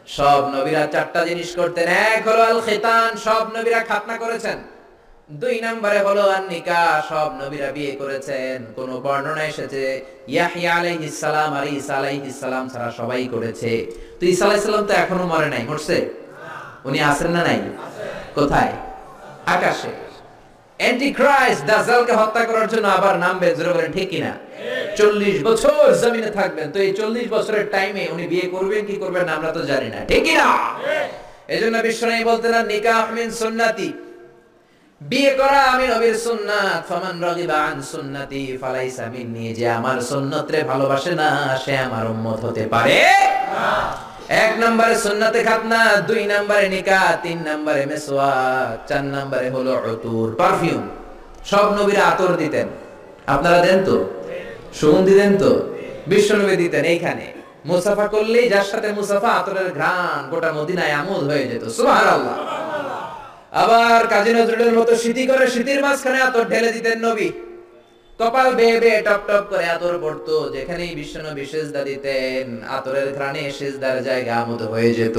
সব নবীরা চারটা জিনিস করতেন। এক হলো আল খিতান, সব নবীরা খাতনা করেছেন। দুই নম্বরে হলো আন নিকাহ, সব নবীরা বিয়ে করেছেন। কোন বর্ণনা এসেছে ইয়াহইয়া আলাইহিস সালাম আর ঈসা আলাইহিস সালাম ছাড়া সবাই করেছে। তো ঈসা আলাইহিস সালাম তো এখনো মরে নাই, মরছে? উনি আছেন না নাই? কোথায়? আকাশে। অ্যান্টিক্রাইস্ট দাজ্জালকে হত্যা করার জন্য আবার নামবে, জোরে বলেন ঠিক কিনা? 40 বছর জমিনে থাকবেন। তো এই 40 বছরের টাইমে উনি বিয়ে করবেন কি করবেন না আমরা তো জানি না, ঠিক কিনা? এজন্য বিশ্বনবী বলতেন নিকাহ মিন সুন্নতি, বিয়ে করা আমি নবীর সুন্নাত। ফামান রাগিবা আন সুন্নতি ফালাইসা মিন্নি, যে আমার সুন্নতরে ভালোবাসে না সে আমার উম্মত হতে পারে না। এক নম্বরে সুন্নতে খাতনা, দুই নম্বরে নিকাহ, তিন নম্বরে মিসওয়াক, চার নম্বরে হলো উতুর, পারফিউম। সব নবীরা আতর দিতেন, আপনারা দেন তো? সুগন্ধি দেন তো? বিশ্বনবী দিতেন। এইখানে মুসাফা করলেই যার সাথে মুসাফা আতরের ঘ্রাণ গোটা মদিনায় আমোদ হয়ে যেত, সুবহানাল্লাহ। আবার কাজী নজরুলের মতো স্মৃতি করে স্মৃতির মাঝখানে আতর ঢেলে দিতেন নবী। কপাল বেয়ে বেয়ে টপ টপ করে আতর পড়তো, যেখানেই বিশ্বনবী সিজদা দিতেন আতরের ঘ্রাণে সিজদার জায়গা আমোদ হয়ে যেত।